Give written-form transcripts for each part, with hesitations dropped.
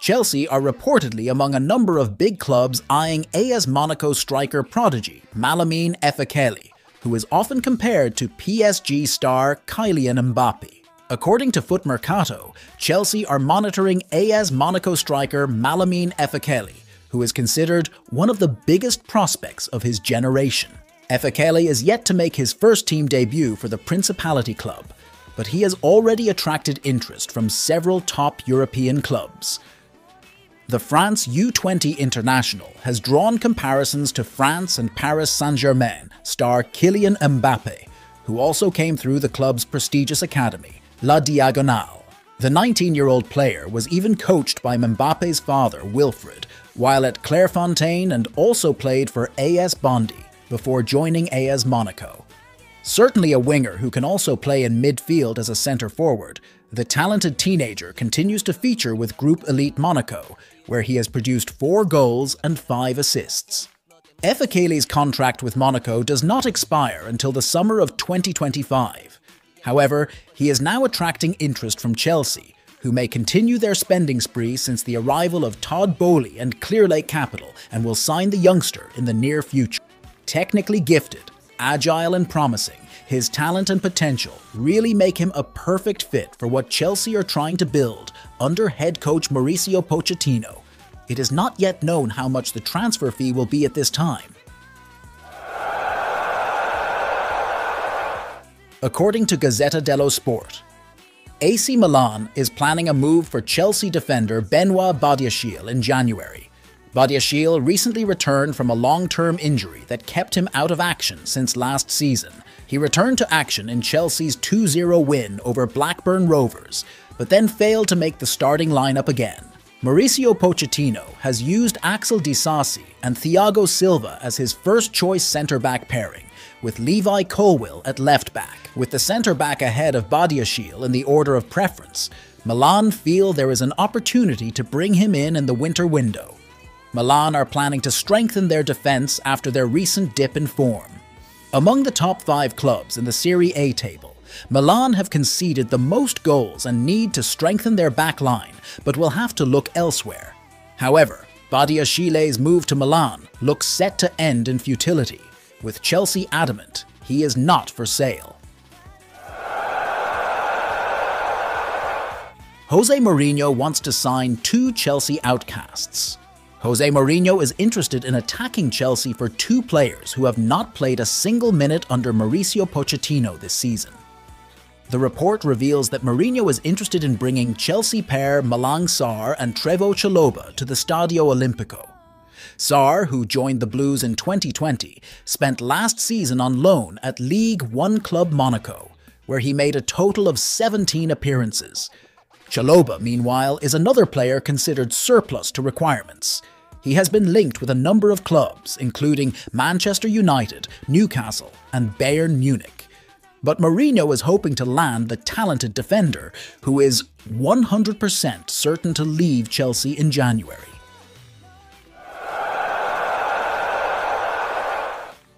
Chelsea are reportedly among a number of big clubs eyeing AS Monaco striker prodigy Malamine Efekele, who is often compared to PSG star Kylian Mbappe. According to Foot Mercato, Chelsea are monitoring AS Monaco striker Malamine Efekele, who is considered one of the biggest prospects of his generation. Efekele is yet to make his first-team debut for the Principality club, but he has already attracted interest from several top European clubs. The France U20 international has drawn comparisons to France and Paris Saint-Germain star Kylian Mbappe, who also came through the club's prestigious academy, La Diagonale. The 19-year-old player was even coached by Mbappe's father, Wilfred, while at Clairefontaine, and also played for AS Bondy before joining AS Monaco. Certainly a winger who can also play in midfield as a centre forward, the talented teenager continues to feature with Group Elite Monaco, where he has produced 4 goals and 5 assists. Efekele's contract with Monaco does not expire until the summer of 2025. However, he is now attracting interest from Chelsea, who may continue their spending spree since the arrival of Todd Boehly and Clearlake Capital, and will sign the youngster in the near future. Technically gifted, agile and promising, his talent and potential really make him a perfect fit for what Chelsea are trying to build under head coach Mauricio Pochettino. It is not yet known how much the transfer fee will be at this time. According to Gazzetta dello Sport, AC Milan is planning a move for Chelsea defender Benoit Badiashile in January. Badiashile recently returned from a long-term injury that kept him out of action since last season. He returned to action in Chelsea's 2-0 win over Blackburn Rovers, but then failed to make the starting lineup again. Mauricio Pochettino has used Axel Disasi and Thiago Silva as his first-choice centre-back pairing, with Levi Colwill at left-back. With the centre-back ahead of Badiashile in the order of preference, Milan feel there is an opportunity to bring him in the winter window. Milan are planning to strengthen their defence after their recent dip in form. Among the top 5 clubs in the Serie A table, Milan have conceded the most goals and need to strengthen their back line, but will have to look elsewhere. However, Badiashile's move to Milan looks set to end in futility, with Chelsea adamant he is not for sale. Jose Mourinho wants to sign 2 Chelsea outcasts. Jose Mourinho is interested in attacking Chelsea for 2 players who have not played a single minute under Mauricio Pochettino this season. The report reveals that Mourinho is interested in bringing Chelsea pair Malang Sarr and Trevoh Chalobah to the Stadio Olimpico. Sarr, who joined the Blues in 2020, spent last season on loan at League One club Monaco, where he made a total of 17 appearances. Chalobah, meanwhile, is another player considered surplus to requirements. He has been linked with a number of clubs, including Manchester United, Newcastle, and Bayern Munich. But Mourinho is hoping to land the talented defender, who is 100% certain to leave Chelsea in January.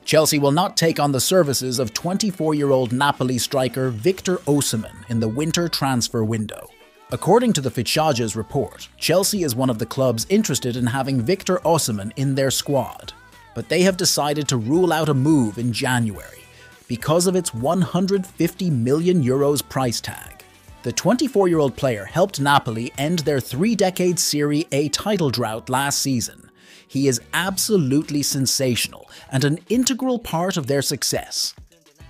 Chelsea will not take on the services of 24-year-old Napoli striker Victor Osimhen in the winter transfer window. According to the Ficzages report, Chelsea is one of the clubs interested in having Victor Osimhen in their squad, but they have decided to rule out a move in January because of its €150 million price tag. The 24-year-old player helped Napoli end their 3-decade Serie A title drought last season. He is absolutely sensational and an integral part of their success.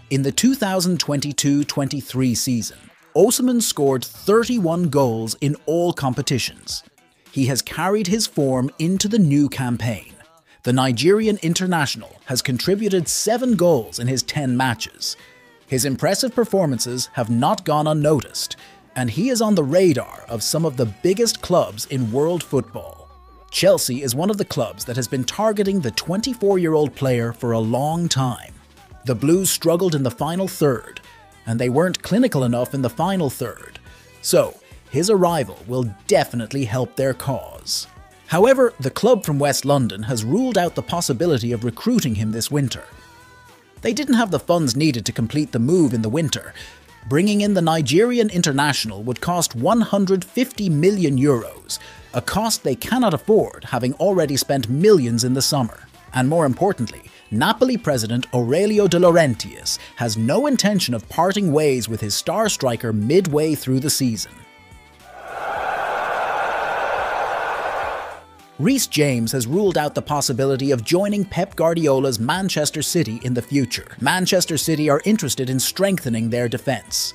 In the 2022-23 season, Osimhen scored 31 goals in all competitions. He has carried his form into the new campaign. The Nigerian international has contributed 7 goals in his 10 matches. His impressive performances have not gone unnoticed, and he is on the radar of some of the biggest clubs in world football. Chelsea is one of the clubs that has been targeting the 24-year-old player for a long time. The Blues struggled in the final third, and they weren't clinical enough in the final third, so his arrival will definitely help their cause. However, the club from West London has ruled out the possibility of recruiting him this winter. They didn't have the funds needed to complete the move in the winter, Bringing in the Nigerian international would cost €150 million, a cost they cannot afford, having already spent millions in the summer. And more importantly, Napoli president Aurelio De Laurentiis has no intention of parting ways with his star striker midway through the season. Recce James has ruled out the possibility of joining Pep Guardiola's Manchester City in the future. Manchester City are interested in strengthening their defence.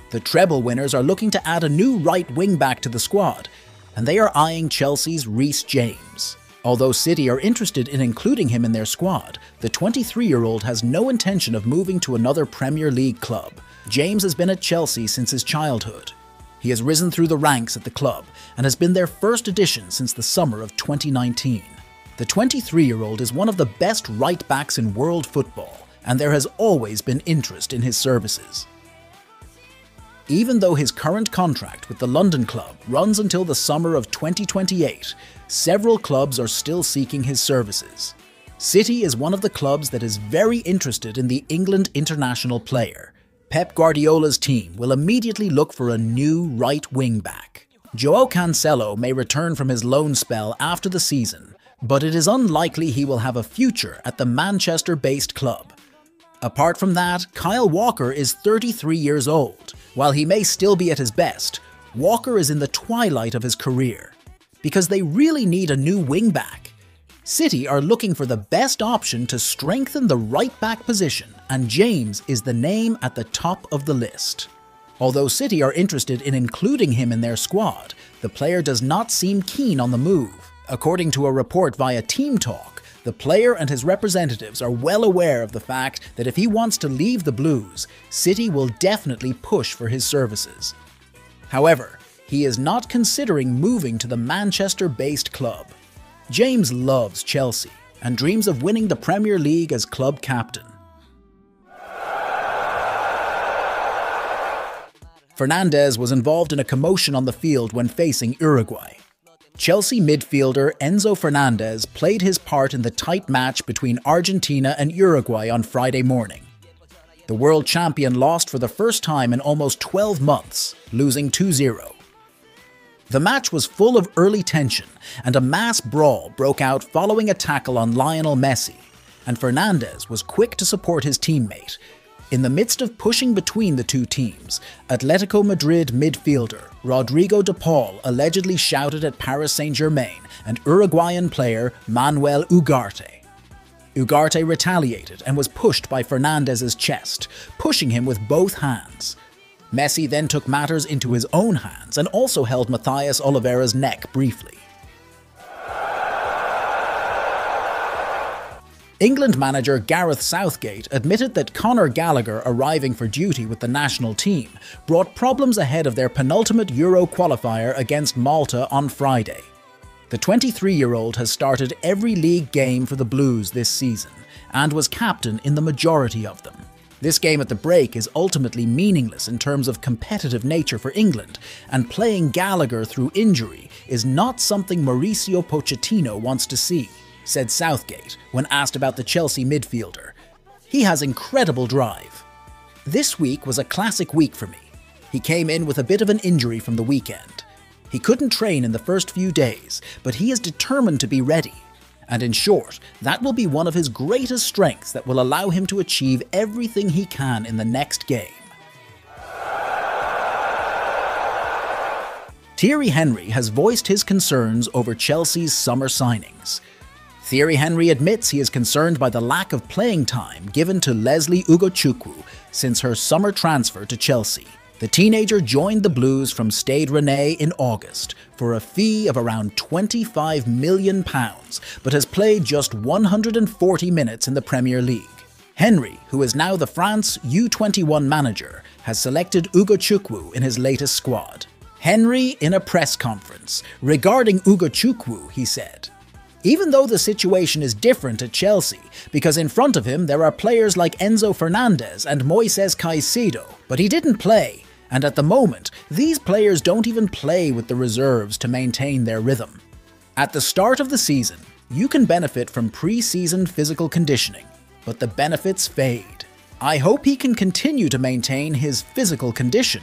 The treble winners are looking to add a new right wing-back to the squad, and they are eyeing Chelsea's Recce James. Although City are interested in including him in their squad, the 23-year-old has no intention of moving to another Premier League club. James has been at Chelsea since his childhood. He has risen through the ranks at the club and has been their first addition since the summer of 2019. The 23-year-old is one of the best right-backs in world football, and there has always been interest in his services. Even though his current contract with the London club runs until the summer of 2028, several clubs are still seeking his services. City is one of the clubs that is very interested in the England international player. Pep Guardiola's team will immediately look for a new right wing-back. João Cancelo may return from his loan spell after the season, but it is unlikely he will have a future at the Manchester-based club. Apart from that, Kyle Walker is 33 years old. While he may still be at his best, Walker is in the twilight of his career. Because they really need a new wing-back. City are looking for the best option to strengthen the right-back position, and James is the name at the top of the list. Although City are interested in including him in their squad, the player does not seem keen on the move. According to a report via Team Talk, the player and his representatives are well aware of the fact that if he wants to leave the Blues, City will definitely push for his services. However, he is not considering moving to the Manchester-based club. James loves Chelsea and dreams of winning the Premier League as club captain. Fernandez was involved in a commotion on the field when facing Uruguay. Chelsea midfielder Enzo Fernandez played his part in the tight match between Argentina and Uruguay on Friday morning. The world champion lost for the first time in almost 12 months, losing 2-0. The match was full of early tension, and a mass brawl broke out following a tackle on Lionel Messi, and Fernandez was quick to support his teammate. In the midst of pushing between the two teams, Atletico Madrid midfielder Rodrigo de Paul allegedly shouted at Paris Saint-Germain and Uruguayan player Manuel Ugarte. Ugarte retaliated and was pushed by Fernandez's chest, pushing him with both hands. Messi then took matters into his own hands and also held Matthias Oliveira's neck briefly. England manager Gareth Southgate admitted that Conor Gallagher arriving for duty with the national team brought problems ahead of their penultimate Euro qualifier against Malta on Friday. The 23-year-old has started every league game for the Blues this season and was captain in the majority of them. This game at the break is ultimately meaningless in terms of competitive nature for England, and playing Gallagher through injury is not something Mauricio Pochettino wants to see, said Southgate when asked about the Chelsea midfielder. He has incredible drive. This week was a classic week for me. He came in with a bit of an injury from the weekend. He couldn't train in the first few days, but he is determined to be ready. And in short, that will be one of his greatest strengths that will allow him to achieve everything he can in the next game. Thierry Henry has voiced his concerns over Chelsea's summer signings. Thierry Henry admits he is concerned by the lack of playing time given to Leslie Ugochukwu since her summer transfer to Chelsea. The teenager joined the Blues from Stade Rennais in August for a fee of around £25 million, but has played just 140 minutes in the Premier League. Henry, who is now the France U21 manager, has selected Ugochukwu in his latest squad. Henry, in a press conference, regarding Ugochukwu, he said, "Even though the situation is different at Chelsea, because in front of him there are players like Enzo Fernandez and Moises Caicedo, but he didn't play. And at the moment, these players don't even play with the reserves to maintain their rhythm. At the start of the season, you can benefit from pre-season physical conditioning, but the benefits fade. I hope he can continue to maintain his physical condition,